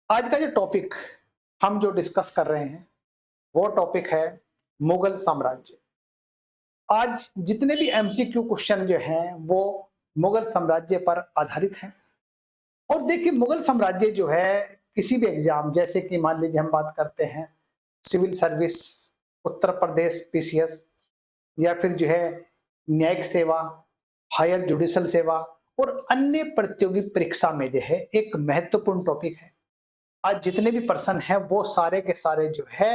आज का जो टॉपिक हम जो डिस्कस कर रहे हैं वो टॉपिक है मुगल साम्राज्य। आज जितने भी एमसीक्यू क्वेश्चन जो हैं वो मुगल साम्राज्य पर आधारित हैं। और देखिए मुगल साम्राज्य जो है किसी भी एग्जाम, जैसे कि मान लीजिए हम बात करते हैं civil service, Uttar Pradesh PCS, या फिर जो है न्यायिक सेवा, हायर जुडिशल सेवा और अन्य प्रतियोगी परीक्षा में जो है एक महत्वपूर्ण टॉपिक है। आज जितने भी प्रश्न हैं वो सारे के सारे जो है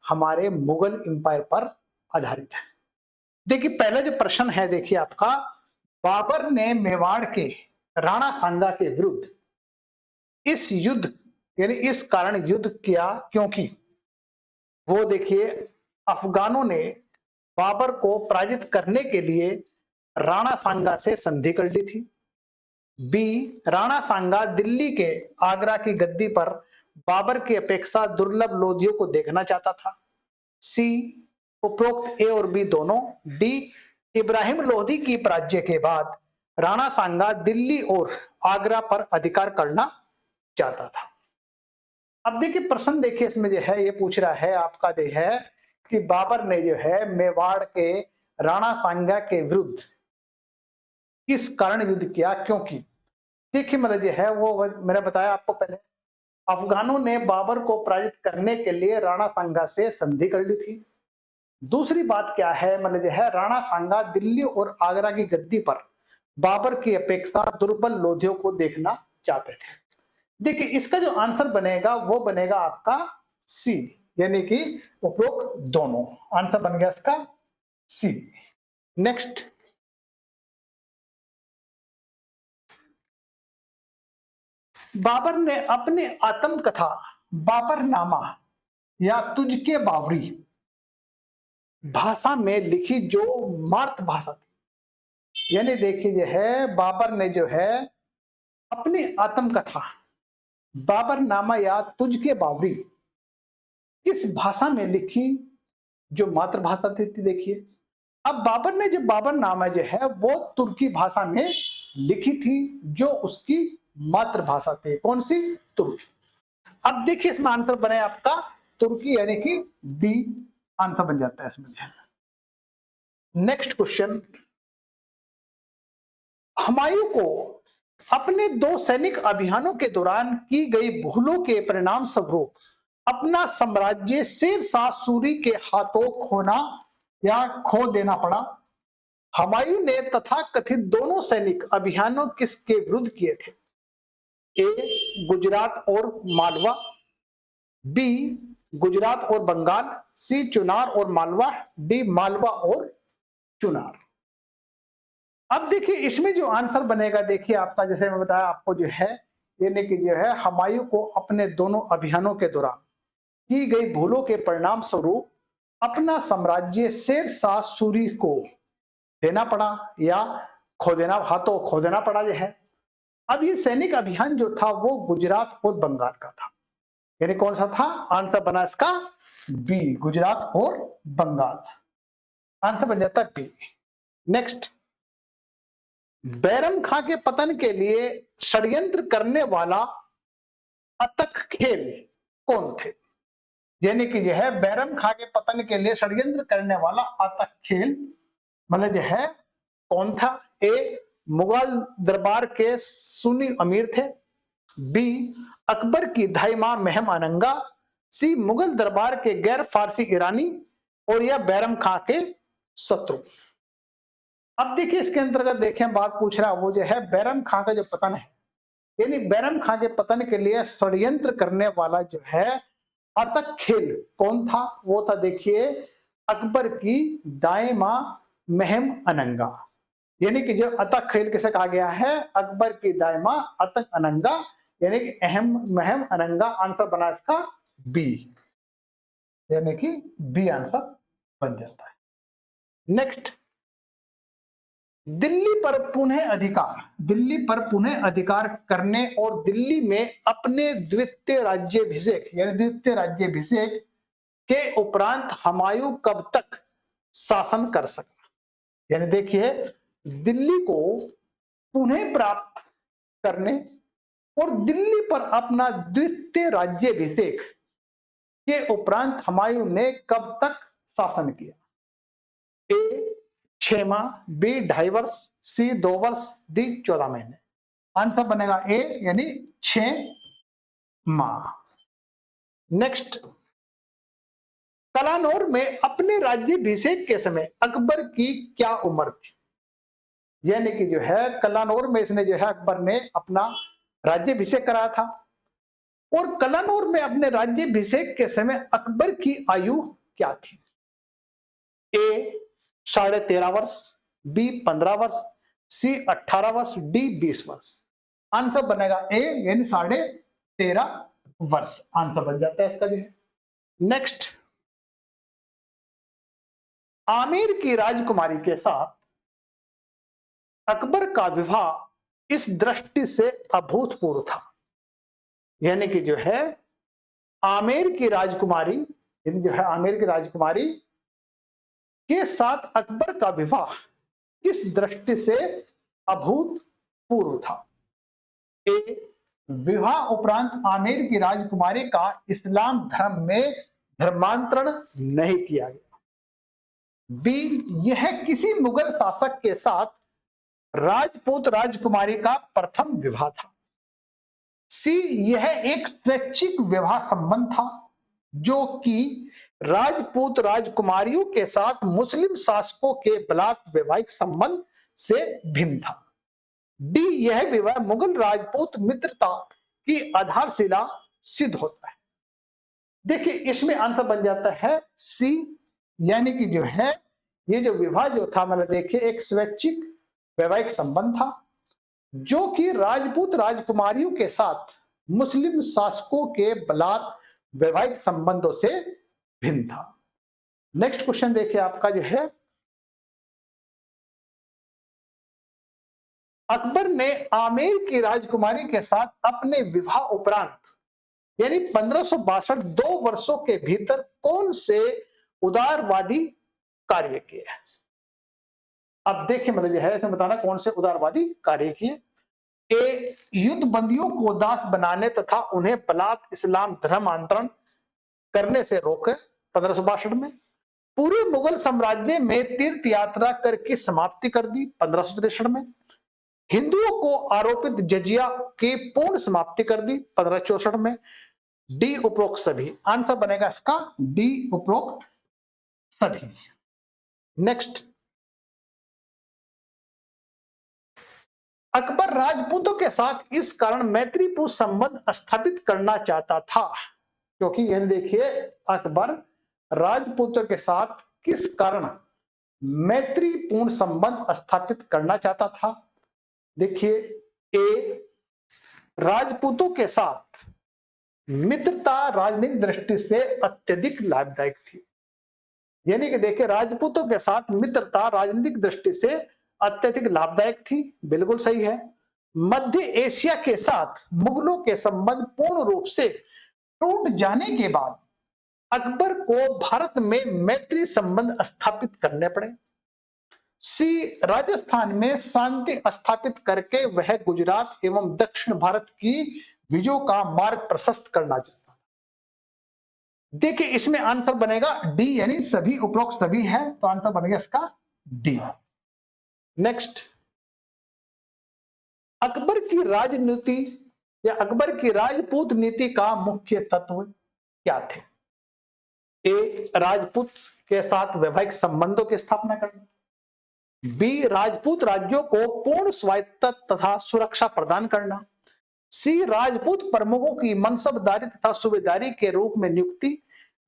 हमारे मुगल एम्पायर पर आधारित है। देखिए पहला जो प्रश्न है, देखिए आपका, बाबर ने मेवाड़ के राणा सांगा के विरुद्ध इस युद्ध यानी इस कारण युद्ध किया क्योंकि वो देखिए अफगानों ने बाबर को पराजित करने के लिए राणा सांगा से संधि कर ली थी। बी, राणा सांगा दिल्ली के आगरा की गद्दी पर बाबर की अपेक्षा दुर्लभ लोधियों को देखना चाहता था। सी, उपरोक्त ए और बी दोनों। डी, इब्राहिम लोधी की पराजय के बाद राणा सांगा दिल्ली और आगरा पर अधिकार करना चाहता था। अब देखिए प्रश्न, देखिए इसमें जो है ये पूछ रहा है आपका जो है कि बाबर ने जो है मेवाड़ के राणा सांगा के विरुद्ध इस कारण युद्ध किया क्योंकि, देखिए मतलब जो है वो मैंने बताया आपको पहले, अफगानों ने बाबर को पराजित करने के लिए राणा सांगा से संधि कर ली थी। दूसरी बात क्या है, मतलब जो है राणा सांगा दिल्ली और आगरा की गद्दी पर बाबर की अपेक्षा दुर्बल लोधियों को देखना चाहते थे। देखिए इसका जो आंसर बनेगा वो बनेगा आपका सी, यानी कि उपरोक्त दोनों। आंसर बन गया इसका सी। नेक्स्ट, बाबर ने अपने आत्मकथा बाबरनामा या तुझके बावरी भाषा में लिखी जो मातृभाषा थी, यानी देखिए जो है बाबर ने जो है अपनी आत्मकथा बाबरनामा या तुझके बावरी किस भाषा में लिखी जो मातृभाषा थी। देखिए अब बाबर ने जो बाबरनामा जो है वो तुर्की भाषा में लिखी थी जो उसकी मातृभाषा थी। कौन सी? तुर्की। अब देखिए इसमें आंसर बने आपका तुर्की, यानी कि बी आंसर बन जाता है इसमें। नेक्स्ट क्वेश्चन, हुमायूं को अपने 2 सैनिक अभियानों के दौरान की गई भूलों के परिणाम स्वरूप अपना साम्राज्य शेरशाह सूरी के हाथों खोना या खो देना पड़ा। हुमायूं ने तथाकथित दोनों सैनिक अभियानों किसके विरुद्ध किए थे? ए, गुजरात और मालवा। बी, गुजरात और बंगाल। सी, चुनार और मालवा। डी, मालवा और चुनार। अब देखिए इसमें जो आंसर बनेगा, देखिए आपका, जैसे मैं बताया आपको जो है, यानी कि जो है हुमायूं को अपने दोनों अभियानों के दौरान की गई भूलों के परिणाम स्वरूप अपना साम्राज्य शेरशाह सूरी को देना पड़ा या खो देना, हाथों खो देना पड़ा जो है। अब ये सैनिक अभियान जो था वो गुजरात और बंगाल का था, यानी कौन सा था? आंसर बना इसका बी, गुजरात और बंगाल। आंसर बन जाता बी। नेक्स्ट, बैरम खां के पतन के लिए षड्यंत्र करने वाला अतक खेल कौन थे? यानी कि यह है बैरम खां के पतन के लिए षड्यंत्र करने वाला अतक खेल मतलब जो है कौन था? ए, मुगल दरबार के सुन्नी अमीर थे। बी, अकबर की धाई मां महम अनंगा। सी, मुगल दरबार के गैर फारसी ईरानी। और या बैरम खां के शत्रु। अब देखिए इसके अंतर्गत देखें बात पूछ रहा है वो जो है बैरम खां का जो पतन है, यानी बैरम खां के पतन के लिए षड्यंत्र करने वाला जो है अतक खेल कौन था? वो था देखिए अकबर की दाएं मां महम अनंगा। यानी कि जो अतक खेल किसे कहा गया है? अकबर की दाएं मां अतक अनंगा, यानी कि अहम महम अनंगा। आंसर बना इसका बी, यानी कि बी आंसर बन जाता है। नेक्स्ट, दिल्ली पर पुनः अधिकार करने और दिल्ली में अपने द्वितीय राज्याभिषेक यानी द्वितीय राज्याभिषेक के उपरांत हुमायूं कब तक शासन कर सकता? यानी देखिए दिल्ली को पुनः प्राप्त करने और दिल्ली पर अपना द्वितीय राज्याभिषेक के उपरांत हुमायूं ने कब तक शासन किया? ए 6 माह, बी 2.5 वर्ष, सी 2 वर्ष, डी 14 महीने। आंसर बनेगा ए यानी 6 माह। नेक्स्ट, कलानौर में अपने राज्याभिषेक के समय अकबर की क्या उम्र थी? यानी कि जो है कलानौर में इसने जो है अकबर ने अपना राज्याभिषेक कराया था, और कलानौर में अपने राज्याभिषेक के समय अकबर की आयु क्या थी? ए 13.5 वर्ष, बी 15 वर्ष, सी 18 वर्ष, डी 20 वर्ष। आंसर बनेगा ए यानी 13.5 वर्ष आंसर बन जाता है इसका जो है। नेक्स्ट, आमेर की राजकुमारी के साथ अकबर का विवाह इस दृष्टि से अभूतपूर्व था, यानी कि जो है आमेर की राजकुमारी आमेर की राजकुमारी के साथ अकबर का विवाह किस दृष्टि से अभूतपूर्व था? ए, विवाह उपरांत आमेर की राजकुमारी का इस्लाम धर्म में धर्मांतरण नहीं किया गया। बी, यह किसी मुगल शासक के साथ राजपूत राजकुमारी का प्रथम विवाह था। सी, यह एक स्वैच्छिक विवाह संबंध था जो कि राजपूत राजकुमारियों के साथ मुस्लिम शासकों के बलात् वैवाहिक संबंध से भिन्न था। डी, यह विवाह मुगल राजपूत मित्रता की आधारशिला सिद्ध होता है। देखिए इसमें आंसर बन जाता है सी, यानी कि जो है ये जो विवाह जो था मतलब देखिए एक स्वैच्छिक वैवाहिक संबंध था जो कि राजपूत राजकुमारियों के साथ मुस्लिम शासकों के बलात् वैवाहिक संबंधों से भिन्न था। नेक्स्ट क्वेश्चन देखिए आपका जो है, अकबर ने आमेर की राजकुमारी के साथ अपने विवाह उपरांत यानी 1562 2 वर्षों के भीतर कौन से उदारवादी कार्य किए? अब देखिए मतलब है ऐसे बताना कौन से उदारवादी कार्य किए। ए, युद्ध बंदियों को दास बनाने तथा उन्हें बलात् इस्लाम धर्मांतरण करने से रोके 1562 में। पूरे मुगल साम्राज्य में तीर्थ यात्रा करके समाप्ति कर दी 1563 में। हिंदुओं को आरोपित जजिया की पूर्ण समाप्ति कर दी 1564 में। डी, उपरोक्त सभी। आंसर बनेगा इसका डी, उपरोक्त सभी। नेक्स्ट, अकबर राजपूतों के साथ इस कारण मैत्रीपूर्ण संबंध स्थापित करना चाहता था, क्योंकि यह देखिए अकबर राजपूतों के साथ किस कारण मैत्रीपूर्ण संबंध स्थापित करना चाहता था। देखिए, ए, राजपूतों के साथ मित्रता राजनीतिक दृष्टि से अत्यधिक लाभदायक थी, यानी कि देखिए राजपूतों के साथ मित्रता राजनीतिक दृष्टि से अत्यधिक लाभदायक थी, बिल्कुल सही है। मध्य एशिया के साथ मुगलों के संबंध पूर्ण रूप से टूट जाने के बाद अकबर को भारत में मैत्री संबंध स्थापित करने पड़े। सी, राजस्थान में शांति स्थापित करके वह गुजरात एवं दक्षिण भारत की विजयों का मार्ग प्रशस्त करना चाहता। देखिए इसमें आंसर बनेगा डी, यानी सभी उपरोक्त सभी है, तो आंसर बनेगा इसका डी। नेक्स्ट, अकबर की राजनीति या अकबर की राजपूत नीति का मुख्य तत्व क्या थे? ए, राजपूत के साथ वैवाहिक संबंधों की स्थापना करना। बी, राजपूत राज्यों को पूर्ण स्वायत्तता तथा सुरक्षा प्रदान करना। सी, राजपूत प्रमुखों की मनसबदारी तथा सूबेदारी के रूप में नियुक्ति।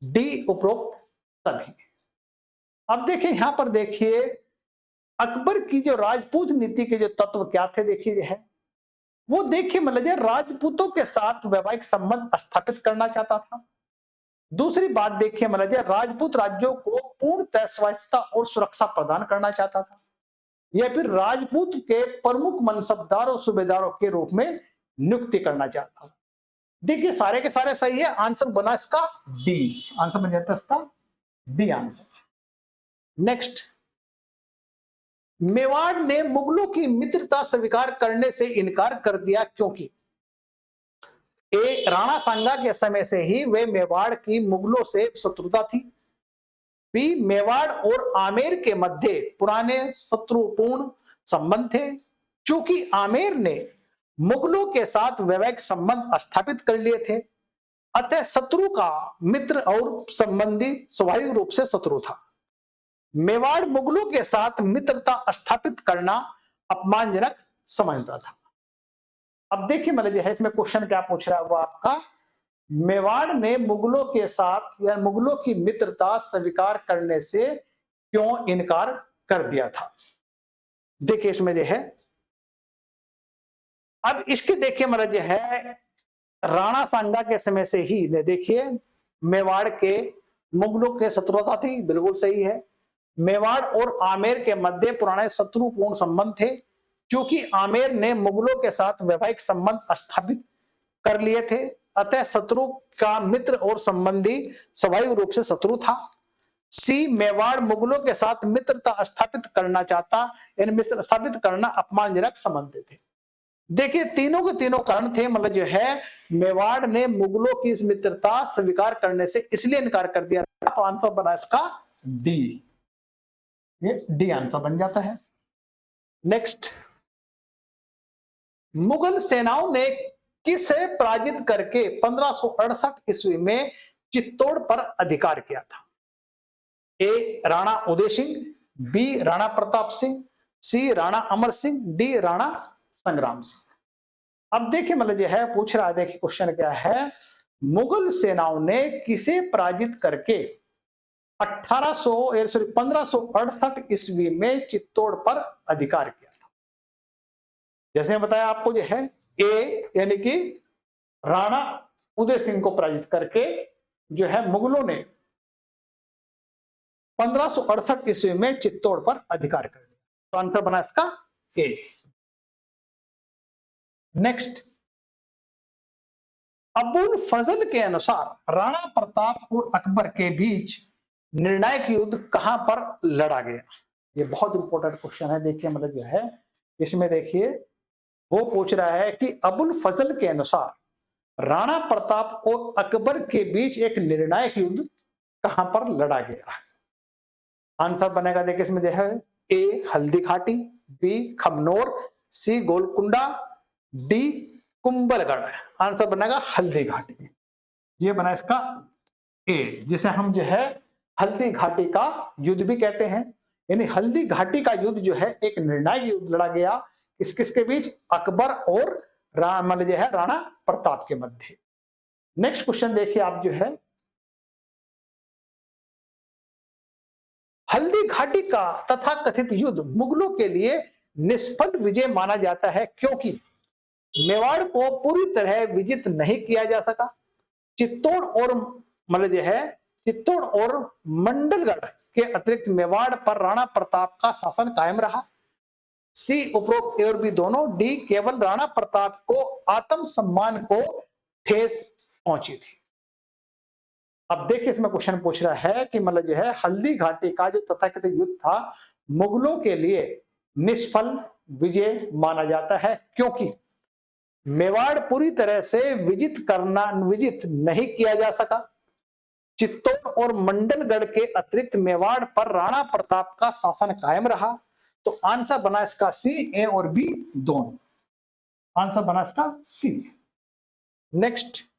डी, उपरोक्त सभी। अब देखिए यहां पर देखिए अकबर की जो राजपूत नीति के जो तत्व क्या थे देखिए है वो देखिए मतलब राजपूतों के साथ वैवाहिक संबंध स्थापित करना चाहता था। दूसरी बात देखिए मतलब राजपूत राज्यों को पूर्णतः स्वायत्तता और सुरक्षा प्रदान करना चाहता था, या फिर राजपूत के प्रमुख मनसबदारों सूबेदारों के रूप में नियुक्ति करना चाहता था। देखिए सारे के सारे सही है, आंसर बना इसका डी, आंसर बन जाता है इसका डी आंसर। नेक्स्ट, मेवाड़ ने मुगलों की मित्रता स्वीकार करने से इनकार कर दिया क्योंकि ए राणा सांगा के समय से ही वे मेवाड़ की मुगलों से शत्रुता थी। बी मेवाड़ और आमेर के मध्य पुराने शत्रुपूर्ण संबंध थे। चूंकि आमेर ने मुगलों के साथ वैवाहिक संबंध स्थापित कर लिए थे, अतः शत्रु का मित्र और संबंधी स्वाभाविक रूप से शत्रु था। मेवाड़ मुगलों के साथ मित्रता स्थापित करना अपमानजनक समझता था। अब देखिए मतलब जो है इसमें क्वेश्चन क्या पूछ रहा है वो आपका, मेवाड़ ने मुगलों के साथ या मुगलों की मित्रता स्वीकार करने से क्यों इनकार कर दिया था। देखिए इसमें जो है, अब इसके देखिए मतलब जो है राणा सांगा के समय से ही देखिए मेवाड़ के मुगलों के शत्रुता थी, बिल्कुल सही है। मेवाड़ और आमेर के मध्य पुराने शत्रुपूर्ण संबंध थे। क्योंकि आमेर ने मुगलों के साथ वैवाहिक संबंध स्थापित कर लिए थे, अतः शत्रु का मित्र और संबंधी स्वाभाविक रूप से शत्रु था। सी मेवाड़ मुगलों के साथ मित्रता स्थापित करना चाहता, यानी मित्र स्थापित करना अपमानजनक समझते थे। देखिए तीनों के तीनों कारण थे, मतलब जो है मेवाड़ ने मुगलों की इस मित्रता स्वीकार करने से इसलिए इनकार कर दिया था। तो आंसर बना इसका डी, ये डी आंसर बन जाता है। नेक्स्ट, मुगल सेनाओं ने किसे पराजित करके 1568 ईस्वी में चित्तौड़ पर अधिकार किया था। ए राणा उदय सिंह, बी राणा प्रताप सिंह, सी राणा अमर सिंह, डी राणा संग्राम सिंह। अब देखिए मतलब जो है पूछ रहा है, देखिए क्वेश्चन क्या है, मुगल सेनाओं ने किसे पराजित करके 1568 ईस्वी में चित्तौड़ पर अधिकार किया था। जैसे मैं बताया आपको जो है, ए यानी कि राणा उदय सिंह को पराजित करके जो है मुगलों ने 1568 ईस्वी में चित्तौड़ पर अधिकार कर दिया। तो आंसर बना इसका ए। नेक्स्ट, अबुल फजल के अनुसार राणा प्रताप और अकबर के बीच निर्णायक युद्ध कहां पर लड़ा गया। ये बहुत इंपॉर्टेंट क्वेश्चन है। देखिए मतलब जो है इसमें देखिए वो पूछ रहा है कि अबुल फजल के अनुसार राणा प्रताप और अकबर के बीच एक निर्णायक युद्ध कहां पर लड़ा गया। आंसर बनेगा देखिए इसमें जो है, ए हल्दी घाटी, बी खमनोर, सी गोलकुंडा, डी कुंभलगढ़। आंसर बनेगा हल्दी घाटी। ये बना इसका ए, जिसे हम जो है हल्दी घाटी का युद्ध भी कहते हैं। यानी हल्दी घाटी का युद्ध जो है एक निर्णायक युद्ध लड़ा गया किस किसके बीच, अकबर और जो है राणा प्रताप के मध्य। नेक्स्ट क्वेश्चन देखिए आप जो है, हल्दी घाटी का तथाकथित युद्ध मुगलों के लिए निष्फल विजय माना जाता है क्योंकि मेवाड़ को पूरी तरह विजित नहीं किया जा सका। चित्तौड़ और जो है चित्तौड़ और मंडलगढ़ के अतिरिक्त मेवाड़ पर राणा प्रताप का शासन कायम रहा। सी उपरोक्त ए और बी दोनों, डी केवल राणा प्रताप को आत्म सम्मान को ठेस पहुंची थी। अब देखिए इसमें क्वेश्चन पूछ रहा है कि मतलब जो है हल्दी घाटी का जो तथाकथित युद्ध था मुगलों के लिए निष्फल विजय माना जाता है क्योंकि मेवाड़ पूरी तरह से विजित नहीं किया जा सका। चित्तौड़ और मंडलगढ़ के अतिरिक्त मेवाड़ पर राणा प्रताप का शासन कायम रहा। तो आंसर बना इसका सी, ए और बी दोनों। आंसर बना इसका सी। नेक्स्ट,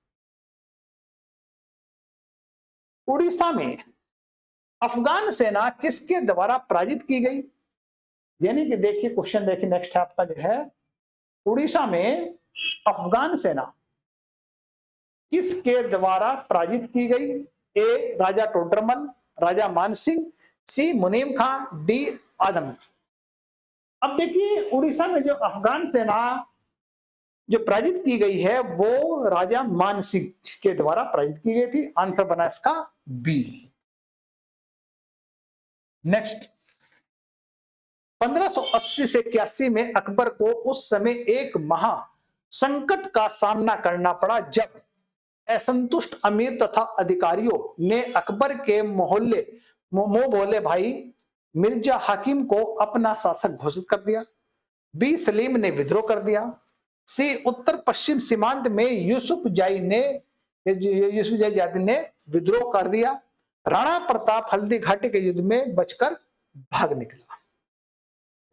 उड़ीसा में अफगान सेना किसके द्वारा पराजित की गई। यानी कि देखिए क्वेश्चन देखिए नेक्स्ट है आपका जो है, उड़ीसा में अफगान सेना किसके द्वारा पराजित की गई। ए राजा टोडरमल, राजा मानसिंह, सी मुनीम खां, डी आदम। अब देखिए उड़ीसा में जो अफगान सेना जो पराजित की गई है वो राजा मानसिंह के द्वारा पराजित की गई थी। आंसर बना इसका बी। नेक्स्ट, 1580 से 81 में अकबर को उस समय एक महा संकट का सामना करना पड़ा जब असंतुष्ट अमीर तथा अधिकारियों ने अकबर के मुंह बोले भाई मिर्जा हाकिम को अपना शासक घोषित कर दिया। बी सलीम ने विद्रोह कर दिया। सी उत्तर पश्चिम सीमांत में यूसुफ जाही ने विद्रोह कर दिया। राणा प्रताप हल्दी घाटी के युद्ध में बचकर भाग निकला।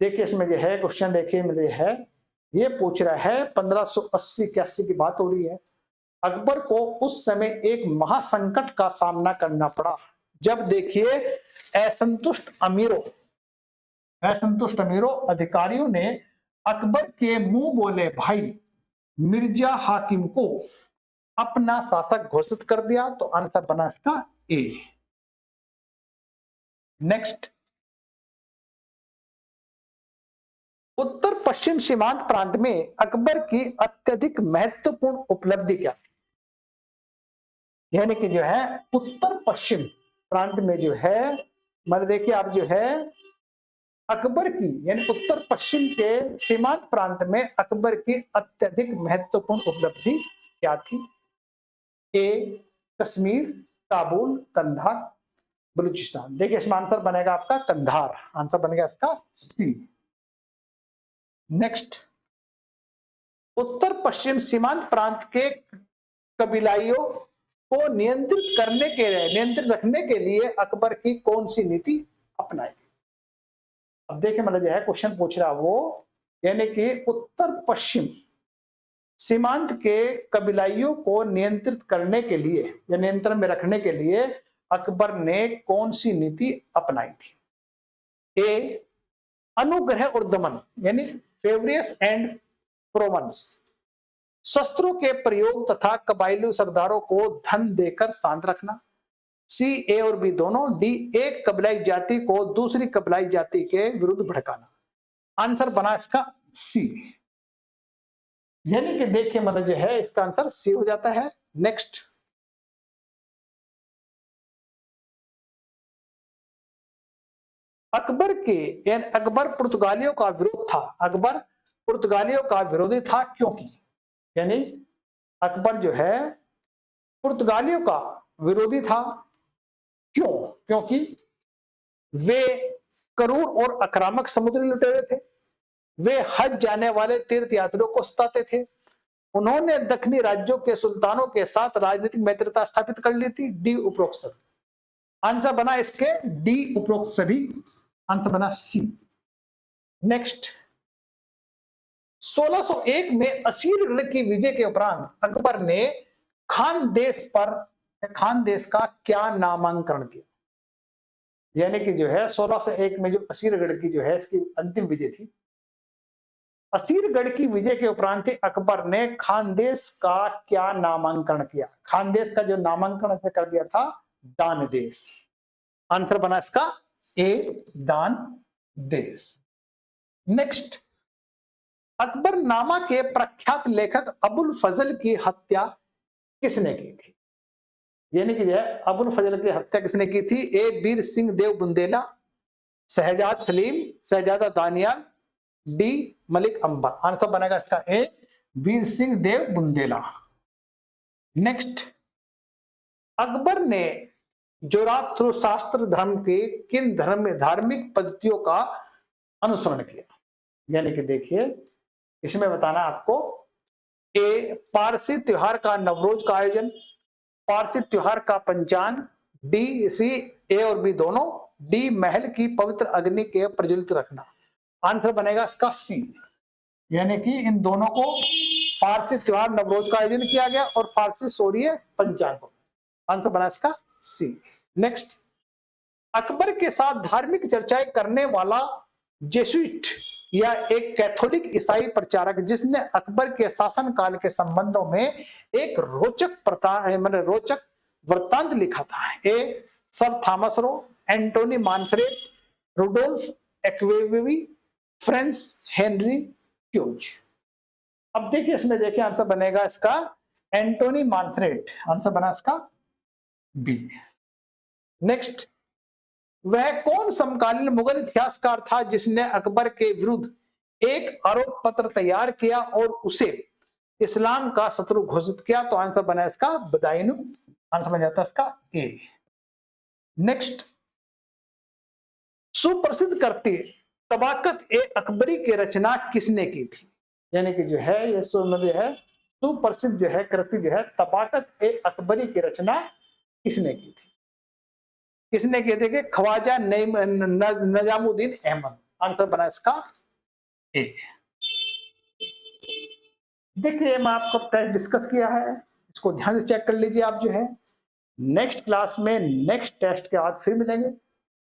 देखिए इसमें जो है क्वेश्चन, देखिए मुझे है ये पूछ रहा है 1580-81 की बात हो रही है। अकबर को उस समय एक महासंकट का सामना करना पड़ा जब देखिए असंतुष्ट अमीरों अधिकारियों ने अकबर के मुंह बोले भाई मिर्जा हाकिम को अपना शासक घोषित कर दिया। तो आंसर बना इसका ए। नेक्स्ट, उत्तर पश्चिम सीमांत प्रांत में अकबर की अत्यधिक महत्वपूर्ण उपलब्धि क्या, यानी कि जो है उत्तर पश्चिम प्रांत में जो है मतलब देखिए आप जो है अकबर की यानी उत्तर पश्चिम के सीमांत प्रांत में अकबर की अत्यधिक महत्वपूर्ण उपलब्धि क्या थी। ए कश्मीर, काबुल, कंधार, बलूचिस्तान। देखिए इसमें आंसर बनेगा आपका कंधार, आंसर बनेगा इसका सी। नेक्स्ट, उत्तर पश्चिम सीमांत प्रांत के कबीलाइयों को नियंत्रित रखने के लिए अकबर की कौन सी नीति अपनाई। अब देखिए मतलब जो है क्वेश्चन पूछ रहा वो यानी कि उत्तर पश्चिम सीमांत के कबीलाइयों को नियंत्रित करने के लिए या नियंत्रण में रखने के लिए अकबर ने कौन सी नीति अपनाई थी। ए अनुग्रह और दमन यानी फेवरियस एंड प्रोवंस, शस्त्रों के प्रयोग तथा कबायली सरदारों को धन देकर शांत रखना। सी ए और बी दोनों। डी एक कबीलाई जाति को दूसरी कबीलाई जाति के विरुद्ध भड़काना। आंसर बना इसका सी, यानी कि देखिए मतलब जो है इसका आंसर सी हो जाता है। नेक्स्ट, अकबर पुर्तगालियों का विरोध था। अकबर पुर्तगालियों का विरोधी था क्योंकि, यानी अकबर जो है पुर्तगालियों का विरोधी था क्यों, क्योंकि वे क्रूर और आक्रामक समुद्री लुटेरे थे। वे हज जाने वाले तीर्थ यात्रियों को सताते थे। उन्होंने दक्षिणी राज्यों के सुल्तानों के साथ राजनीतिक मित्रता स्थापित कर ली थी। डी उपरोक्त सभी। आंसर बना इसके डी उपरोक्त सभी, आंसर बना सी। नेक्स्ट, 1601 में असीरगढ़ की विजय के उपरांत अकबर ने खानदेश का क्या नामांकन किया, यानी कि जो है 1601 में जो असीरगढ़ की जो है इसकी अंतिम विजय थी। असीरगढ़ की विजय के उपरांत अकबर ने खानदेश का क्या नामांकन किया। खानदेश का जो नामांकन कर दिया था दान देश। आंसर बना इसका ए दान देश। नेक्स्ट, अकबरनामा के प्रख्यात लेखक अबुल फजल की हत्या किसने की थी, यानी कि अबुल फजल की हत्या किसने की थी। ए वीर सिंह देव बुंदेला, शहजाद सलीम, शहजादा दानियाल, डी मलिक अंबर। आंसर बनेगा इसका ए वीर सिंह देव बुंदेला। नेक्स्ट, अकबर ने जोराथ्रुशास्त्र धर्म के किन धार्मिक पद्धतियों का अनुसरण किया, यानी कि देखिए इसमें बताना आपको। ए पारसी त्योहार का नवरोज का आयोजन, पारसी त्योहार का पंचांग, डी सी ए और बी दोनों, डी महल की पवित्र अग्नि के प्रज्वलित रखना। आंसर बनेगा इसका सी, यानी कि इन दोनों को फारसी त्योहार नवरोज का आयोजन किया गया और फारसी सूर्य पंचांग को। आंसर बना इसका सी। नेक्स्ट, अकबर के साथ धार्मिक चर्चाएं करने वाला जेसुइट या एक कैथोलिक ईसाई प्रचारक जिसने अकबर के शासनकाल के संबंधों में एक रोचक वृत्तांत लिखा था। ए Sir Thomas Roe, Antonio Monserrate, Rudolf Acquaviva, Francis Henriques. अब देखिए इसमें देखिए आंसर बनेगा इसका एंटोनी मानसरेट। आंसर बना इसका बी। नेक्स्ट, वह कौन समकालीन मुगल इतिहासकार था जिसने अकबर के विरुद्ध एक आरोप पत्र तैयार किया और उसे इस्लाम का शत्रु घोषित किया। तो आंसर बना इसका बदायूं। आंसर बन जाता है इसका ए। नेक्स्ट, सुप्रसिद्ध करती तबाकत ए अकबरी की रचना किसने की थी, यानी कि जो है ये जो है सुप्रसिद्ध जो है कृति जो है तबाकत ए अकबरी की रचना किसने की थी? किसने किए थे? कि ख्वाजा निजामुद्दीन अहमद। आंसर बना इसका ए। देखिए मैं आपको टेस्ट डिस्कस किया है, इसको ध्यान से चेक कर लीजिए आप जो है। नेक्स्ट क्लास में नेक्स्ट टेस्ट के बाद फिर मिलेंगे।